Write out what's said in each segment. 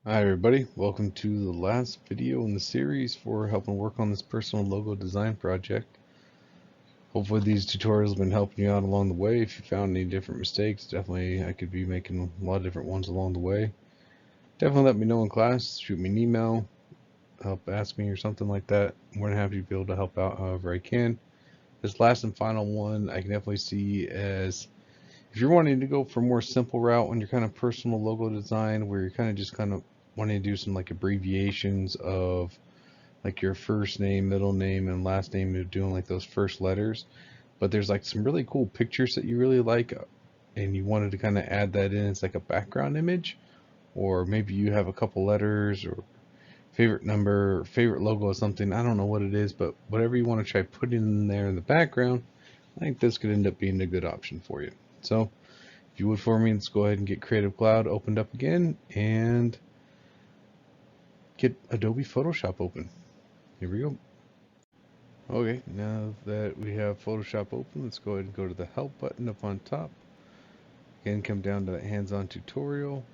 Hi everybody, welcome to the last video in the series for helping work on this personal logo design project. Hopefully these tutorials have been helping you out along the way. If you found any different mistakes, definitely I could be making a lot of different ones along the way. Definitely let me know in class, shoot me an email, help ask me or something like that. I'm more than happy to be able to help out however I can. This last and final one I can definitely see as if you're wanting to go for a more simple route on your kind of personal logo design where you're kind of wanting to do some like abbreviations of like your first name, middle name, and last name, you're doing like those first letters. But there's like some really cool pictures that you really like, and you wanted to kind of add that in as like a background image, or maybe you have a couple letters or favorite number or favorite logo or something. I don't know what it is, but whatever you want to try putting in there in the background, I think this could end up being a good option for you. So if you would for me, let's go ahead and get Creative Cloud opened up again and get Adobe Photoshop open. Here we go. Okay, now that we have Photoshop open, let's go ahead and go to the Help button up on top. Again, come down to the hands-on tutorial.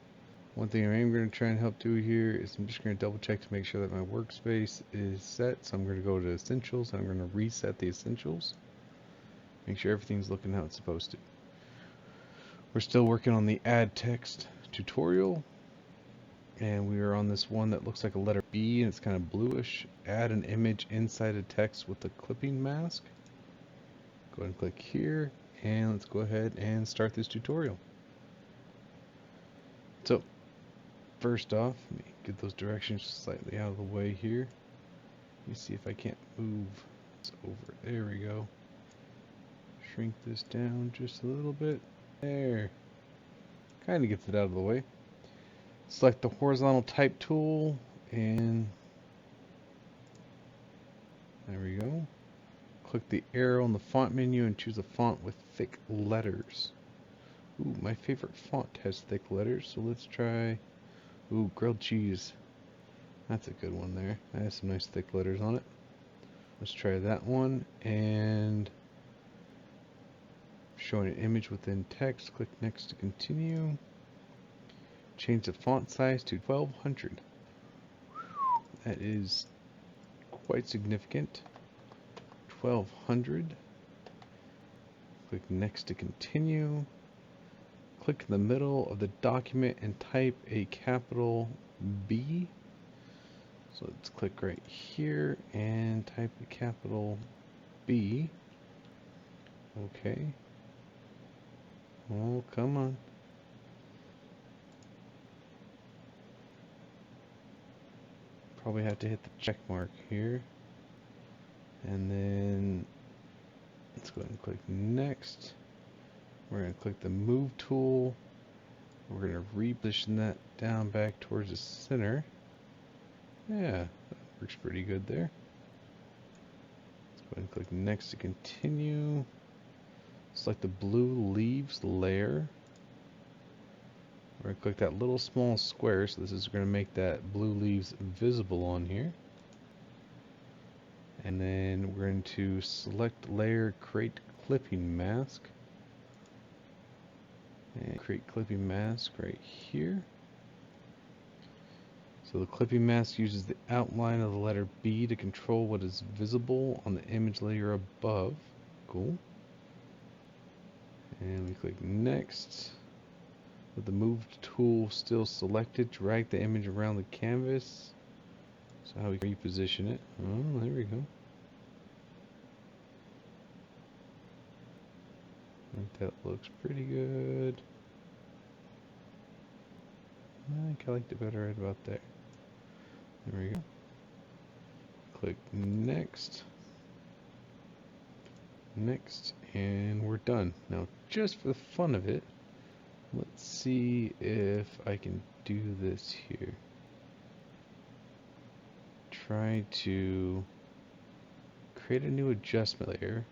One thing I am going to try and help do here is I'm just going to double check to make sure that my workspace is set. So I'm going to go to Essentials and I'm going to reset the Essentials. Make sure everything's looking how it's supposed to. We're still working on the Add Text tutorial. And we are on this one that looks like a letter B and it's kind of bluish. Add an image inside a text with a clipping mask. Go ahead and click here, and let's go ahead and start this tutorial. So, first off, let me get those directions slightly out of the way here. Let me see if I can't move this over. There we go. Shrink this down just a little bit. There. Kind of gets it out of the way. Select the horizontal type tool, and there we go. Click the arrow in the font menu and choose a font with thick letters. Ooh, my favorite font has thick letters, so let's try, ooh, grilled cheese. That's a good one there. That has some nice thick letters on it. Let's try that one, and showing an image within text. Click next to continue. Change the font size to 1200. That is quite significant. 1200. Click next to continue. Click in the middle of the document and type a capital B. So let's click right here and type a capital B. Okay. Oh, come on. Probably have to hit the check mark here. And then let's go ahead and click next. We're going to click the move tool. We're going to reposition that down back towards the center. Yeah, that works pretty good there. Let's go ahead and click next to continue. Select the blue leaves layer. We're going to click that little small square, so this is going to make that blue leaves visible on here. And then we're going to select layer, create clipping mask. And create clipping mask right here. So the clipping mask uses the outline of the letter B to control what is visible on the image layer above. Cool. And we click next. With the move tool still selected, drag the image around the canvas. So how we reposition it. Oh, there we go. I think that looks pretty good. I think I liked it better right about there. There we go. Click next. Next, and we're done. Now, just for the fun of it, let's see if I can do this here. Try to create a new adjustment layer,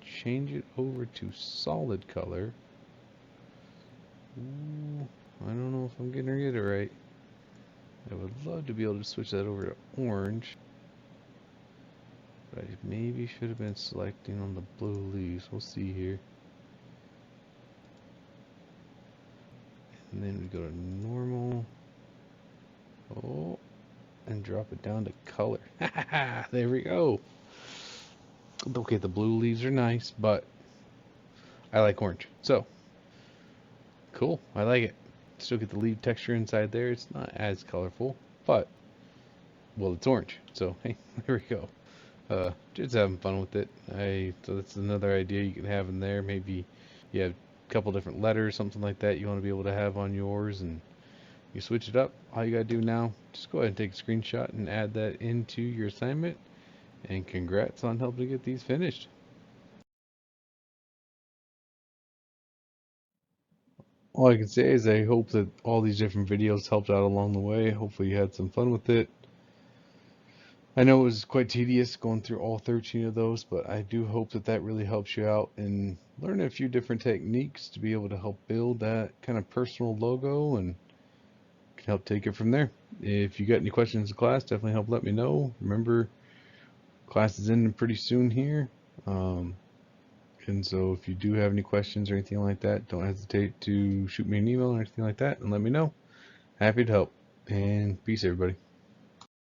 change it over to solid color. Ooh, I don't know if I'm getting it right. I would love to be able to switch that over to orange. But I maybe should have been selecting on the blue leaves. We'll see here. And then we go to normal. drop it down to color. There we go. Okay, the blue leaves are nice, but I like orange. So, cool. I like it. Still get the leaf texture inside there. It's not as colorful, but, well, it's orange. So, hey, there we go. Just having fun with it. So that's another idea you can have in there. Maybe you have a couple different letters, something like that you want to be able to have on yours, and you switch it up. All you gotta do now, just go ahead and take a screenshot and add that into your assignment. And congrats on helping to get these finished. All I can say is I hope that all these different videos helped out along the way. Hopefully you had some fun with it. I know it was quite tedious going through all 13 of those, but I do hope that that really helps you out in learning a few different techniques to be able to help build that kind of personal logo and can help take it from there. If you got any questions in class, definitely help let me know. Remember, class is in pretty soon here. And so if you do have any questions or anything like that, don't hesitate to shoot me an email or anything like that and let me know. Happy to help. And peace, everybody.